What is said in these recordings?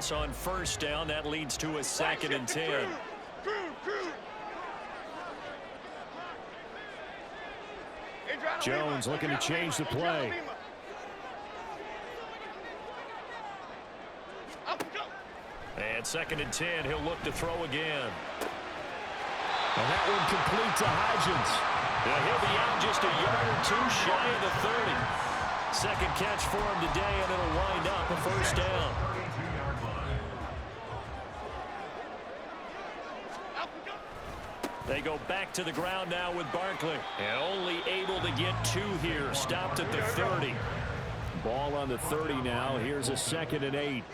pass on first down. That leads to a 2nd and 10. Jones looking to change the play. And 2nd and 10, he'll look to throw again. And that one complete to Hodgins. He'll be out just a yard or two shy of the 30. Second catch for him today, and it'll wind up a first down. They go back to the ground now with Barkley. And only able to get 2 here. Stopped at the 30. Ball on the 30 now. Here's a 2nd and 8.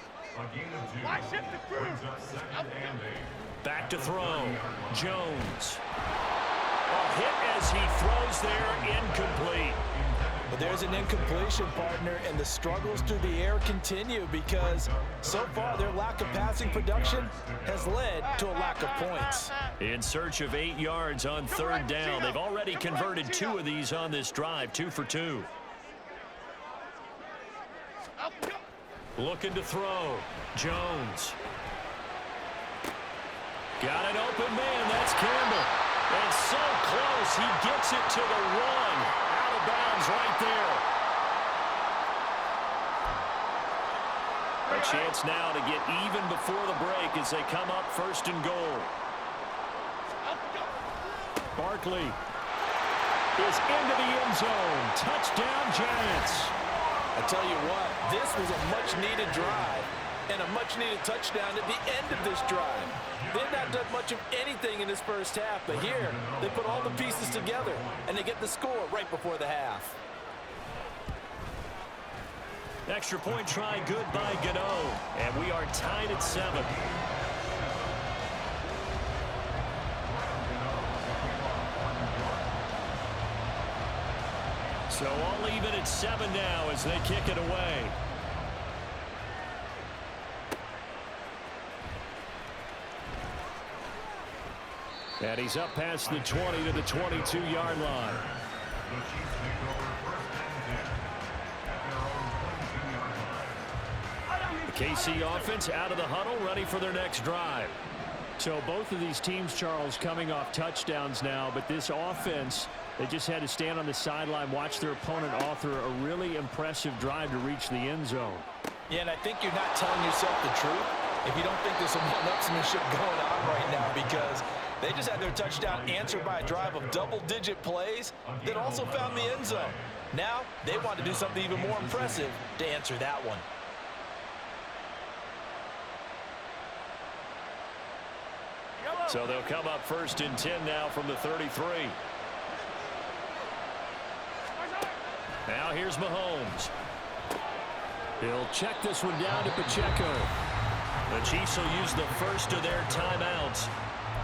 Back to throw. Jones. A hit as he throws there, incomplete. But there's an incompletion, partner, and the struggles through the air continue because so far their lack of passing production has led to a lack of points. In search of 8 yards on 3rd down. They've already converted 2 of these on this drive, 2 for 2. Looking to throw. Jones. Got an open man. That's Campbell. And so close. He gets it to the 1. Out of bounds right there. A chance now to get even before the break as they come up 1st and goal. Barkley is into the end zone. Touchdown, Giants. I tell you what, this was a much-needed drive and a much-needed touchdown at the end of this drive. They've not done much of anything in this first half, but here they put all the pieces together, and they get the score right before the half. Extra point try good by Gano, and we are tied at 7. So all even at 7 now as they kick it away. And he's up past the 20 to the 22-yard line. The KC offense out of the huddle, ready for their next drive. So both of these teams, Charles, coming off touchdowns now, but this offense, they just had to stand on the sideline, watch their opponent author a really impressive drive to reach the end zone. Yeah, and I think you're not telling yourself the truth if you don't think there's some one-upsmanship going on right now, because they just had their touchdown answered by a drive of double-digit plays that also found the end zone. Now they want to do something even more impressive to answer that one. So they'll come up 1st and 10 now from the 33. Now here's Mahomes. He'll check this one down to Pacheco. The Chiefs will use the first of their timeouts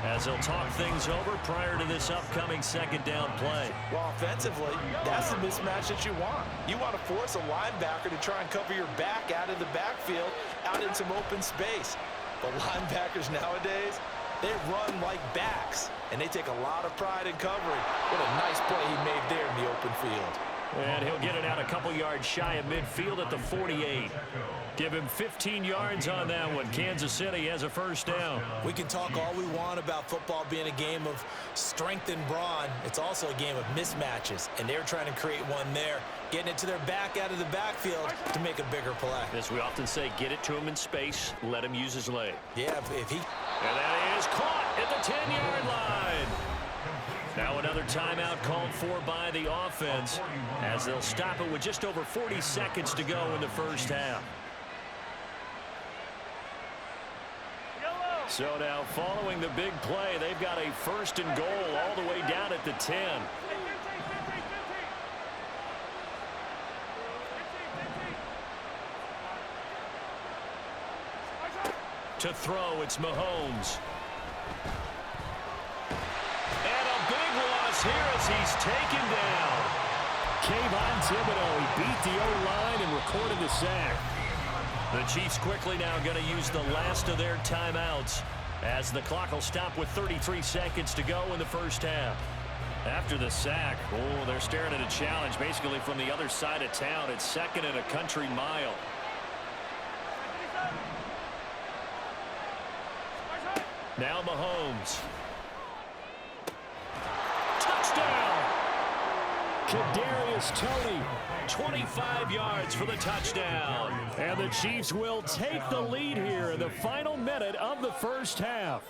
as they'll talk things over prior to this upcoming 2nd down play. Well, offensively, that's the mismatch that you want. You want to force a linebacker to try and cover your back out of the backfield, out in some open space. The linebackers nowadays, they run like backs, and they take a lot of pride in covering. What a nice play he made there in the open field. And he'll get it out a couple yards shy of midfield at the 48. Give him 15 yards on that one. Kansas City has a first down. We can talk all we want about football being a game of strength and brawn. It's also a game of mismatches, and they're trying to create one there, getting it to their back out of the backfield to make a bigger play. As we often say, get it to him in space, let him use his leg. Yeah, if he... And that is caught at the 10-yard line. Now another timeout called for by the offense as they'll stop it with just over 40 seconds to go in the first half. So now following the big play, they've got a 1st and goal all the way down at the 10. To throw, it's Mahomes. And a big loss here as he's taken down. Kayvon Thibodeau, he beat the O-line and recorded the sack. The Chiefs quickly now going to use the last of their timeouts as the clock will stop with 33 seconds to go in the first half. After the sack, oh, they're staring at a challenge basically from the other side of town. It's 2nd and a country mile. Now Mahomes. Touchdown! Kadarius Toney. 25 yards for the touchdown. And the Chiefs will take the lead here in the final minute of the first half.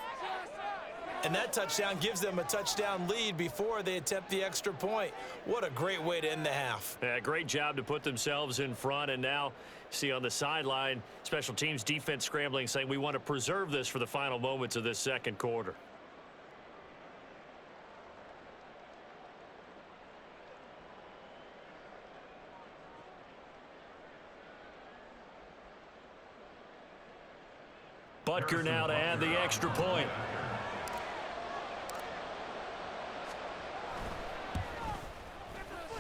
And that touchdown gives them a touchdown lead before they attempt the extra point. What a great way to end the half. Yeah, great job to put themselves in front. And now, see on the sideline, special teams defense scrambling, saying we want to preserve this for the final moments of this second quarter. Butker now to add the extra point.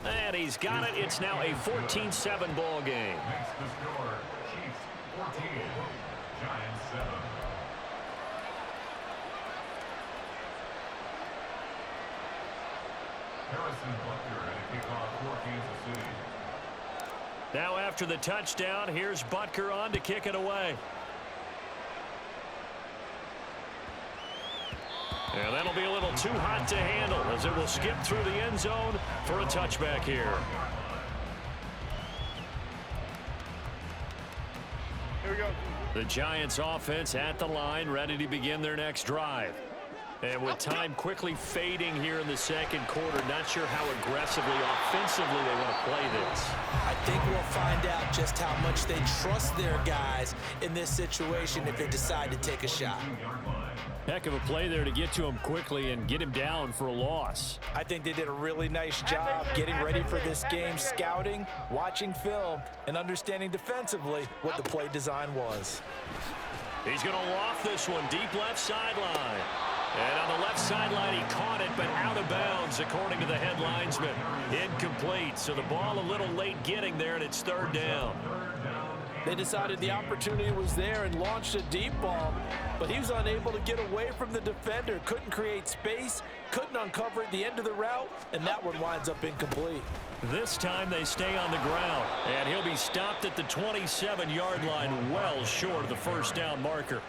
And he's got it. It's now a 14-7 ball game. Makes the score Chiefs 14, Giants 7. Harrison Butker at a kickoff for Kansas City. Now after the touchdown, here's Butker on to kick it away. And that'll be a little too hot to handle as it will skip through the end zone for a touchback here. Here we go. The Giants offense at the line, ready to begin their next drive. And with time quickly fading here in the second quarter, not sure how aggressively, offensively they want to play this. I think we'll find out just how much they trust their guys in this situation if they decide to take a shot. Heck of a play there to get to him quickly and get him down for a loss. I think they did a really nice job getting ready for this game, scouting, watching film, and understanding defensively what the play design was. He's going to loft this one deep left sideline. And on the left sideline, he caught it, but out of bounds, according to the head linesman. Incomplete, so the ball a little late getting there, and it's third down. They decided the opportunity was there and launched a deep ball, but he was unable to get away from the defender, couldn't create space, couldn't uncover at the end of the route, and that one winds up incomplete. This time they stay on the ground, and he'll be stopped at the 27-yard line, well short of the first down marker.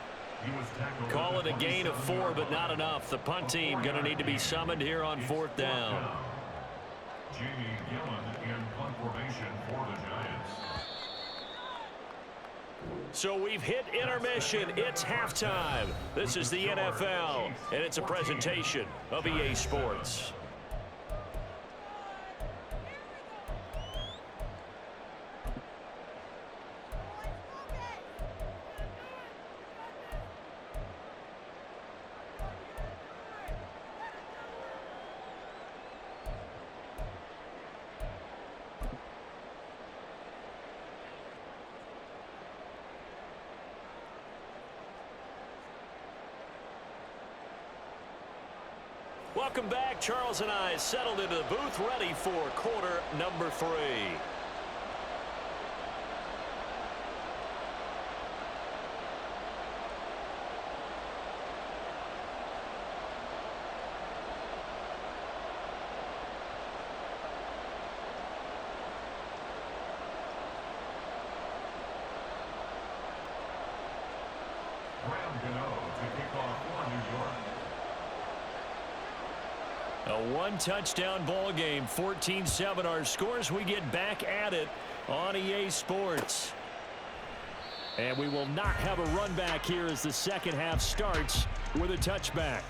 Call it a gain of 4, but not enough. The punt team going to need to be summoned here on fourth down. Jamie Gillen in punt formation for the Giants. So we've hit intermission. It's halftime. This is the NFL, and it's a presentation of EA Sports. Welcome back. Charles and I settled into the booth, ready for quarter number 3. Graham Gano to kick off for New York. A one-touchdown ball game, 14-7 our scores. We get back at it on EA Sports. And we will not have a run back here as the second half starts with a touchback.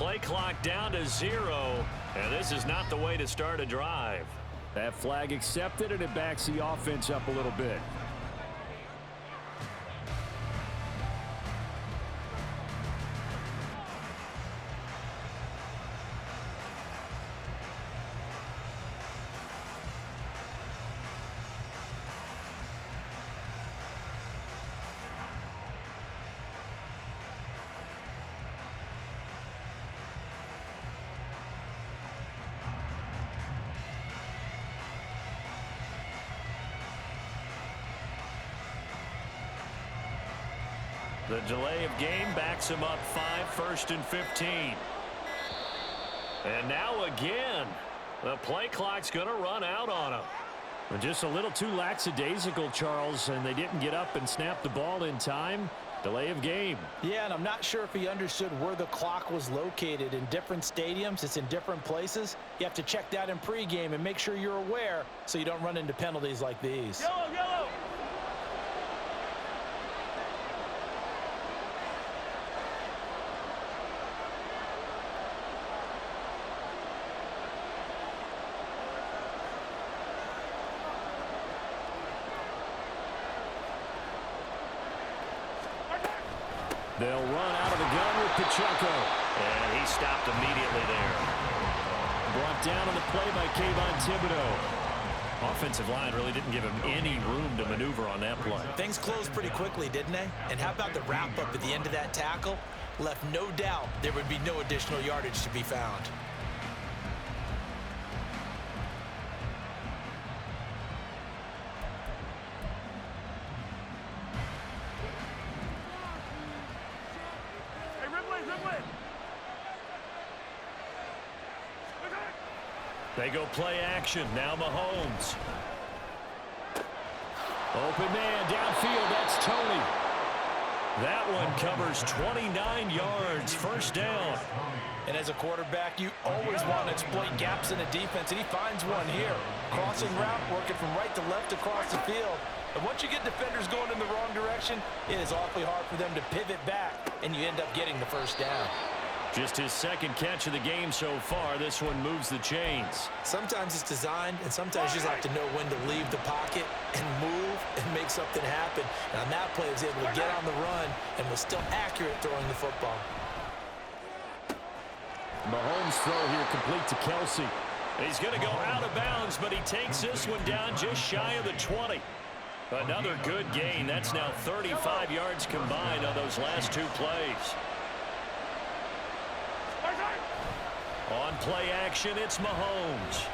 Play clock down to 0, and this is not the way to start a drive. That flag accepted, and it backs the offense up a little bit. The delay of game backs him up 1st and 15. And now again, the play clock's going to run out on him. Just a little too lackadaisical, Charles, and they didn't get up and snap the ball in time. Delay of game. Yeah, and I'm not sure if he understood where the clock was located. In different stadiums, it's in different places. You have to check that in pregame and make sure you're aware so you don't run into penalties like these. Yellow, yellow. They'll run out of the gun with Pacheco. And he stopped immediately there. Brought down on the play by Kayvon Thibodeau. Offensive line really didn't give him any room to maneuver on that play. Things closed pretty quickly, didn't they? And how about the wrap-up at the end of that tackle? Left no doubt there would be no additional yardage to be found. They go play action. Now Mahomes. Open man downfield. That's Tony. That one covers 29 yards. First down. And as a quarterback, you always want to exploit gaps in a defense, and he finds one here. Crossing route, working from right to left across the field. And once you get defenders going in the wrong direction, it is awfully hard for them to pivot back, and you end up getting the first down. Just his second catch of the game so far. This one moves the chains. Sometimes it's designed, and sometimes you just have to know when to leave the pocket and move and make something happen. And on that play, he was able to get on the run and was still accurate throwing the football. Mahomes' throw here complete to Kelsey. He's going to go out of bounds, but he takes this one down just shy of the 20. Another good gain. That's now 35 yards combined on those last two plays. On play action, it's Mahomes.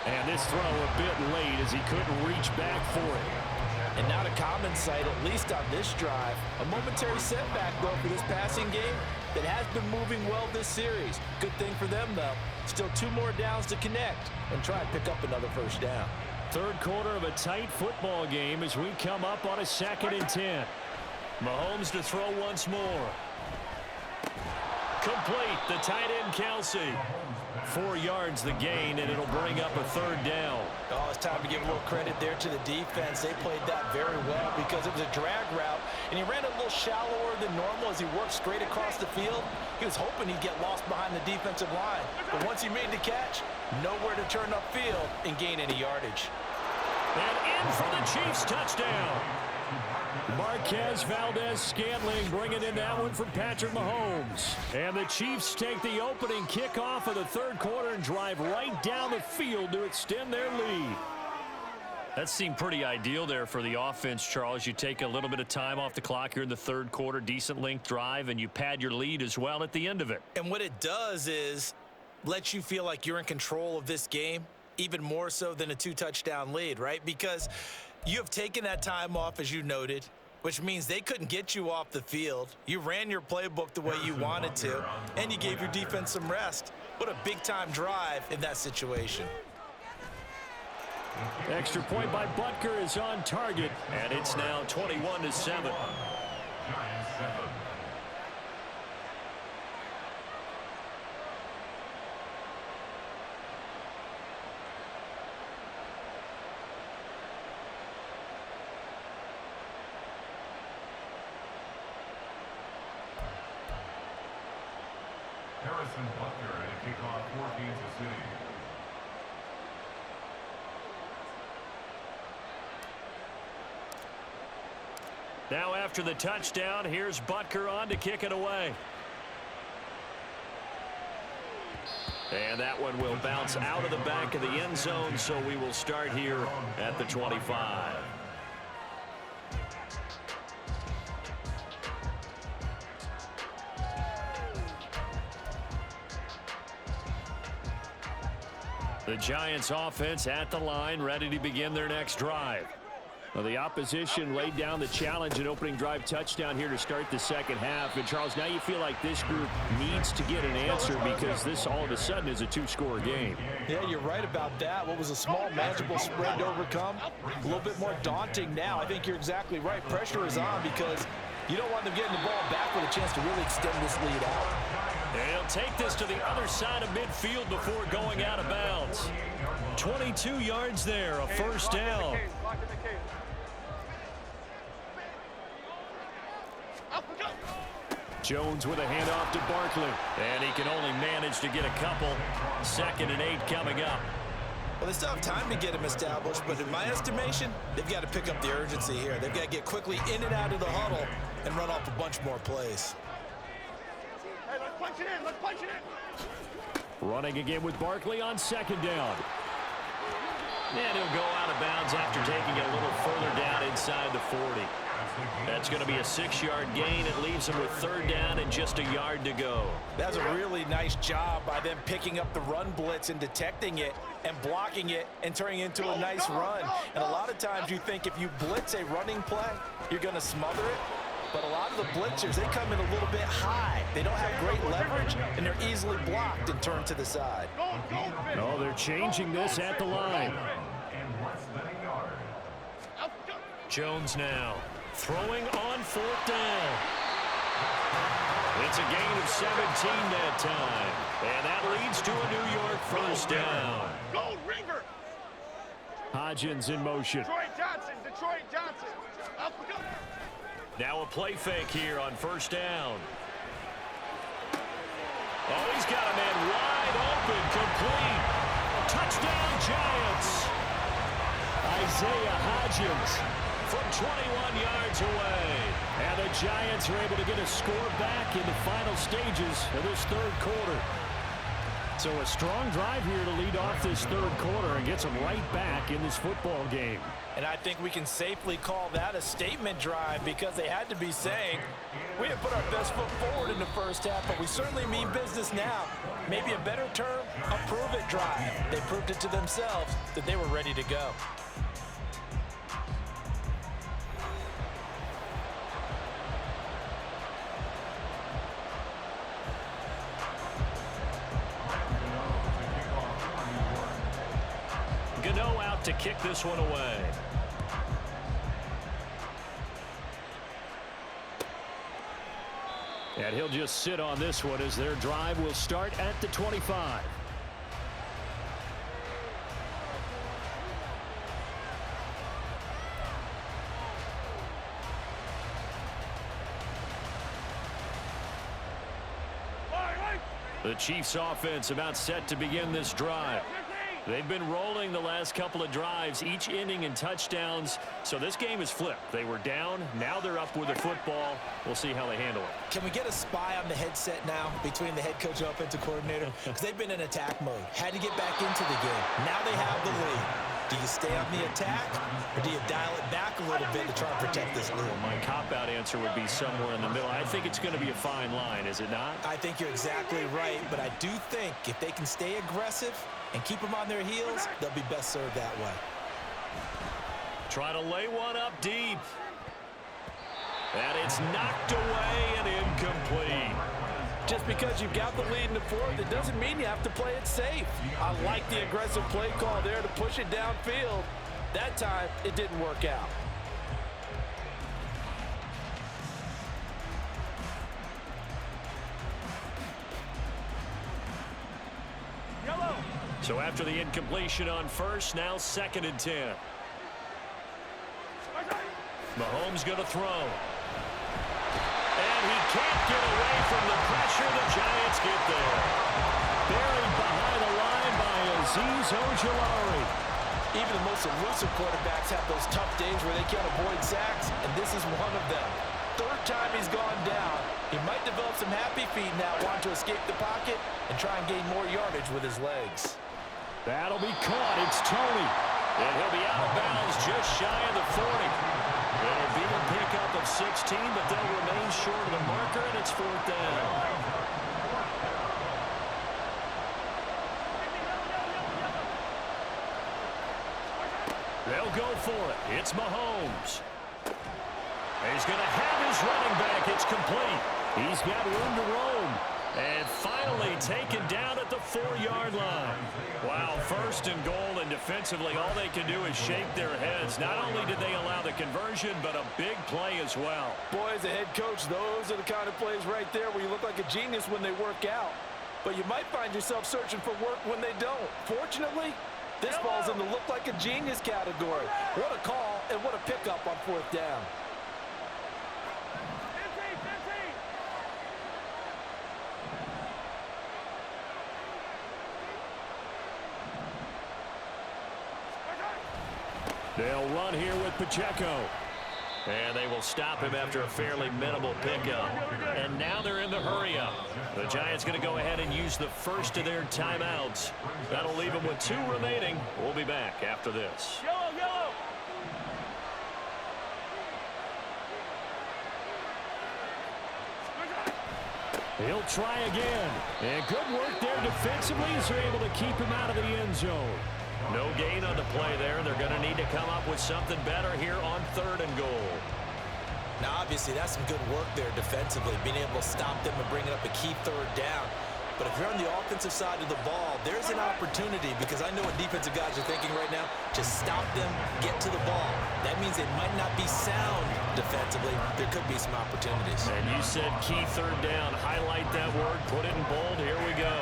And this throw a bit late as he couldn't reach back for it. And not a common sight, at least on this drive. A momentary setback, though, for this passing game that has been moving well this series. Good thing for them, though. Still 2 more downs to connect and try and pick up another first down. Third quarter of a tight football game as we come up on a 2nd and 10. Mahomes to throw once more. Complete. The tight end, Kelsey. 4 yards the gain, and it'll bring up a third down. Oh, it's time to give a little credit there to the defense. They played that very well because it was a drag route, and he ran a little shallower than normal as he worked straight across the field. He was hoping he'd get lost behind the defensive line. But once he made the catch, nowhere to turn upfield and gain any yardage. And in for the Chiefs touchdown. Marquez Valdez-Scantling bringing in that one from Patrick Mahomes. And the Chiefs take the opening kickoff of the third quarter and drive right down the field to extend their lead. That seemed pretty ideal there for the offense, Charles. You take a little bit of time off the clock here in the third quarter, decent length drive, and you pad your lead as well at the end of it. And what it does is let you feel like you're in control of this game, even more so than a 2-touchdown lead, right? Because you have taken that time off, as you noted, which means they couldn't get you off the field. You ran your playbook the way you wanted to, and you gave your defense some rest. What a big-time drive in that situation. Extra point by Butker is on target. And it's now 21-7. Giants 7. Harrison Butker to kick off for Kansas City. Now after the touchdown, here's Butker on to kick it away. And that one will bounce out of the back of the end zone, so we will start here at the 25. The Giants offense at the line, ready to begin their next drive. Well, the opposition laid down the challenge and opening drive touchdown here to start the second half. And, Charles, now you feel like this group needs to get an answer because this all of a sudden is a two-score game. Yeah, you're right about that. What was a small, manageable spread to overcome, a little bit more daunting now. I think you're exactly right. Pressure is on because you don't want them getting the ball back with a chance to really extend this lead out. And he'll take this to the other side of midfield before going out of bounds. 22 yards there, a first down. Jones with a handoff to Barkley. And he can only manage to get a couple. 2nd and 8 coming up. Well, they still have time to get him established, but in my estimation, they've got to pick up the urgency here. They've got to get quickly in and out of the huddle and run off a bunch more plays. Hey, let's punch it in. Let's punch it in. Running again with Barkley on 2nd down. And he'll go out of bounds after taking it a little further down inside the 40. That's going to be a 6-yard gain. It leaves them with 3rd down and just a yard to go. That's a really nice job by them picking up the run blitz and detecting it and blocking it and turning it into a nice run. And a lot of times you think if you blitz a running play, you're going to smother it. But a lot of the blitzers, they come in a little bit high. They don't have great leverage, and they're easily blocked and turned to the side. Oh, they're changing this at the line. Jones now throwing on 4th down. It's a gain of 17 that time. And that leads to a New York first down. Gold Ringer. Hodgins in motion. Detroit Johnson. Now a play fake here on 1st down. Oh, he's got a man wide open, complete. Touchdown, Giants. Isaiah Hodgins from 21 yards away. And the Giants are able to get a score back in the final stages of this 3rd quarter. So a strong drive here to lead off this 3rd quarter and gets them right back in this football game. And I think we can safely call that a statement drive because they had to be saying, we have put our best foot forward in the first half, but we certainly mean business now. Maybe a better term, a prove-it drive. They proved it to themselves that they were ready to go. Gano out to kick this one away. And he'll just sit on this one as their drive will start at the 25. The Chiefs offense about set to begin this drive. They've been rolling the last couple of drives, each inning in touchdowns. So this game is flipped. They were down. Now they're up with the football. We'll see how they handle it. Can we get a spy on the headset now between the head coach and offensive coordinator? Because they've been in attack mode. Had to get back into the game. Now they have the lead. Do you stay on the attack, or do you dial it back a little bit to try and protect this lead? Well, my cop-out answer would be somewhere in the middle. I think it's going to be a fine line, is it not? I think you're exactly right, but I do think if they can stay aggressive and keep them on their heels, they'll be best served that way. Try to lay one up deep. And it's knocked away and incomplete. Just because you've got the lead in the 4th, it doesn't mean you have to play it safe. I like the aggressive play call there to push it downfield. That time, it didn't work out. Yellow. So after the incompletion on first, now 2nd and 10. Mahomes going to throw. And he can't get away from the pressure. The Giants get there. Buried behind the line by Azeez Ojulari. Even the most elusive quarterbacks have those tough days where they can't avoid sacks, and this is one of them. Third time he's gone down. He might develop some happy feet now, wanting to escape the pocket and try and gain more yardage with his legs. That'll be caught. It's Tony. And he'll be out of bounds just shy of the 40. It'll be a pickup of 16, but they'll remain short of the marker, and it's 4th down. They'll go for it. It's Mahomes. He's going to have his running back. It's complete. He's got room to roam. And finally taken down at the 4-yard line. Wow, 1st and goal, and defensively all they can do is shake their heads. Not only did they allow the conversion, but a big play as well. Boy, as a head coach, those are the kind of plays right there where you look like a genius when they work out. But you might find yourself searching for work when they don't. Fortunately, this ball's in the look like a genius category. What a call and what a pickup on 4th down. They'll run here with Pacheco. And they will stop him after a fairly minimal pickup. And now they're in the hurry-up. The Giants going to go ahead and use the first of their timeouts. That'll leave them with 2 remaining. We'll be back after this. Yellow, yellow. He'll try again. And good work there defensively as they're able to keep him out of the end zone. No gain on the play there. They're going to need to come up with something better here on 3rd and goal. Now, obviously, that's some good work there defensively, being able to stop them and bring up a key 3rd down. But if you're on the offensive side of the ball, there's an opportunity, because I know what defensive guys are thinking right now. Just stop them, get to the ball. That means they might not be sound defensively. There could be some opportunities. And you said key 3rd down. Highlight that word. Put it in bold. Here we go.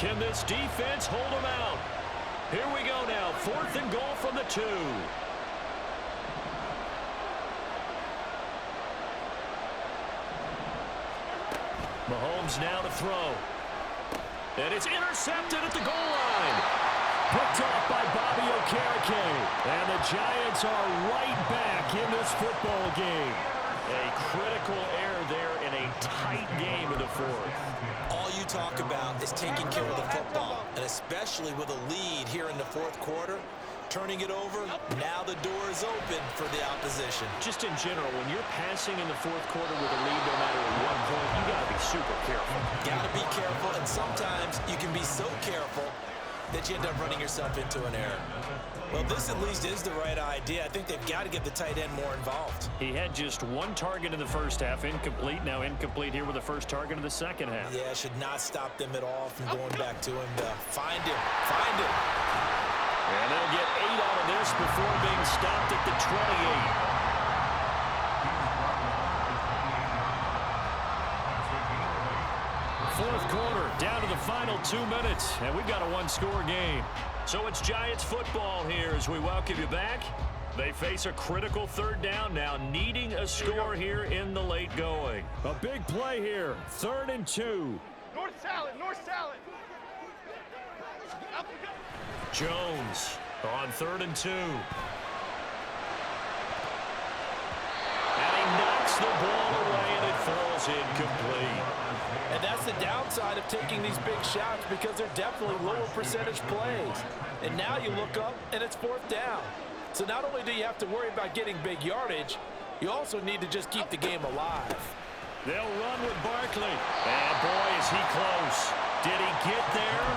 Can this defense hold them out? Here we go now. 4th and goal from the 2. Mahomes now to throw. And it's intercepted at the goal line. Picked off by Bobby Okereke. And the Giants are right back in this football game. A critical error there in a tight game in the 4th. All you talk about is taking care of the football, and especially with a lead here in the 4th quarter, turning it over, now the door is open for the opposition. Just in general, when you're passing in the 4th quarter with a lead, no matter at what point, you got to be super careful. Got to be careful, and sometimes you can be so careful that you end up running yourself into an error. Well, this at least is the right idea. I think they've got to get the tight end more involved. He had just 1 target in the 1st half, incomplete. Now incomplete here with the 1st target in the 2nd half. Yeah, should not stop them at all from going back to him to find him. Find him. And they'll get 8 out of this before being stopped at the 28. 4th quarter, down to the final 2 minutes, and we've got a 1-score game. So it's Giants football here as we welcome you back. They face a critical 3rd down now, needing a score here in the late going. A big play here, 3rd and 2. North salad, north salad. Jones on 3rd and 2. And he knocks the ball away, and it falls incomplete. And that's the downside of taking these big shots, because they're definitely lower percentage plays. And now you look up, and it's 4th down. So not only do you have to worry about getting big yardage, you also need to just keep the game alive. They'll run with Barkley. And boy, is he close. Did he get there?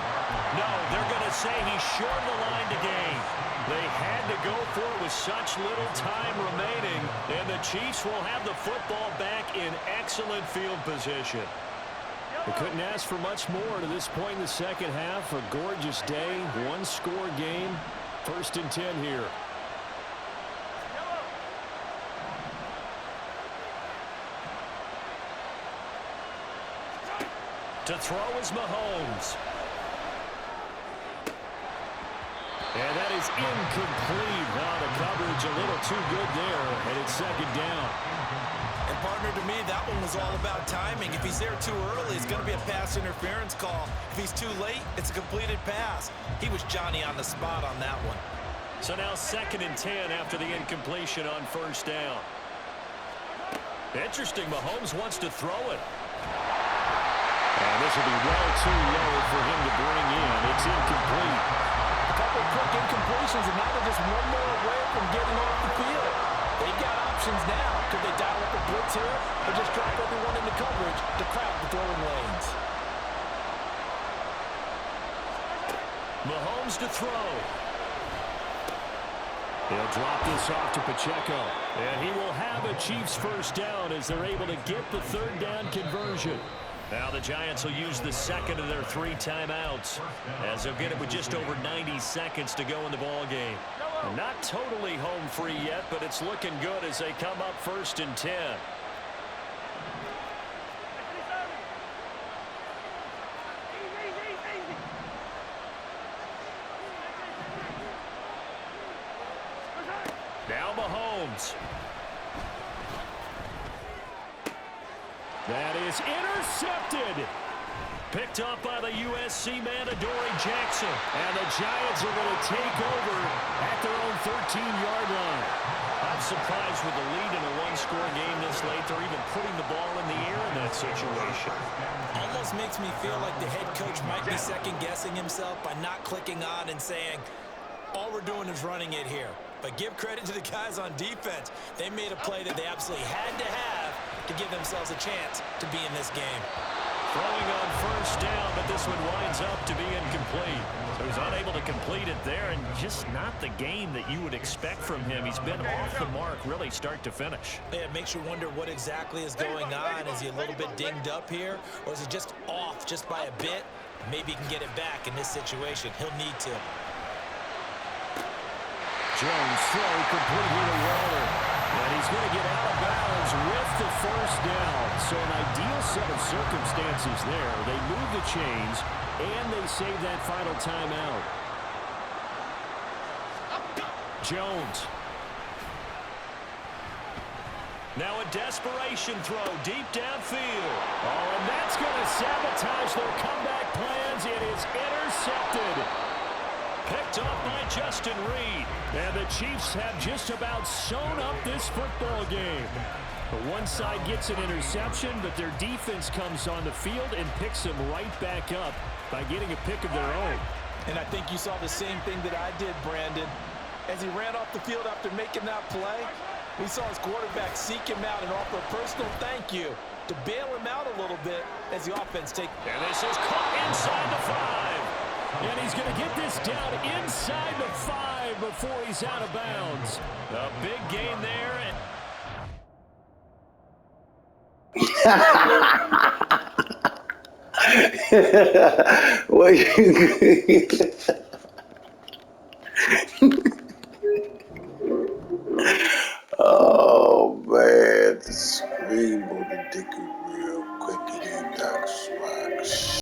No, they're going to say he's short of the line to gain. They had to go for it with such little time remaining, and the Chiefs will have the football back in excellent field position. They couldn't ask for much more to this point in the 2nd half. A gorgeous day, 1-score game. 1st and 10 here. To throw is Mahomes. And that is incomplete. Now the coverage a little too good there, and it's second down. And partner, to me, that one was all about timing. If he's there too early, it's going to be a pass interference call. If he's too late, it's a completed pass. He was Johnny on the spot on that one. So now 2nd and 10 after the incompletion on first down. Interesting, Mahomes wants to throw it. And this will be well too low for him to bring in. It's incomplete. A couple of quick incompletions, and now they're just one more away from getting off the field. They've got options now. Could they dial up a blitz here or just drop everyone into coverage to crowd the throwing lanes? Mahomes to throw. He'll drop this off to Pacheco. And he will have a Chiefs first down as they're able to get the 3rd down conversion. Now the Giants will use the 2nd of their 3 timeouts as they'll get it with just over 90 seconds to go in the ball game. Not totally home free yet, but it's looking good as they come up 1st and 10. Now Mahomes. That is intercepted. Picked up by the USC man, Adoree Jackson. And the Giants are going to take over at their own 13-yard line. I'm surprised with the lead in a one-score game this late. They're even putting the ball in the air in that situation. Almost makes me feel like the head coach might be second-guessing himself by not clicking on and saying, all we're doing is running it here. But give credit to the guys on defense. They made a play that they absolutely had to have to give themselves a chance to be in this game. Throwing on first down, but this one winds up to be incomplete. So he's unable to complete it there, and just not the game that you would expect from him. He's been off the mark really start to finish. Yeah, it makes you wonder what exactly is going on. Is he a little bit dinged up here, or is he just off just by a bit? Maybe he can get it back in this situation. He'll need to. Jones throw complete here to Waller. And he's going to get out of bounds with the first down. So an ideal set of circumstances there. They move the chains, and they save that final timeout. Jones. Now a desperation throw deep downfield. Oh, and that's going to sabotage their comeback plans. It is intercepted. Picked up by Justin Reed. And the Chiefs have just about sewn up this football game. The one side gets an interception, but their defense comes on the field and picks them right back up by getting a pick of their own. And I think you saw the same thing that I did, Brandon. As he ran off the field after making that play, we saw his quarterback seek him out and offer a personal thank you to bail him out a little bit as the offense takes. And this is caught inside the 5. And he's going to get this down inside the 5 before he's out of bounds. A big gain there. Well,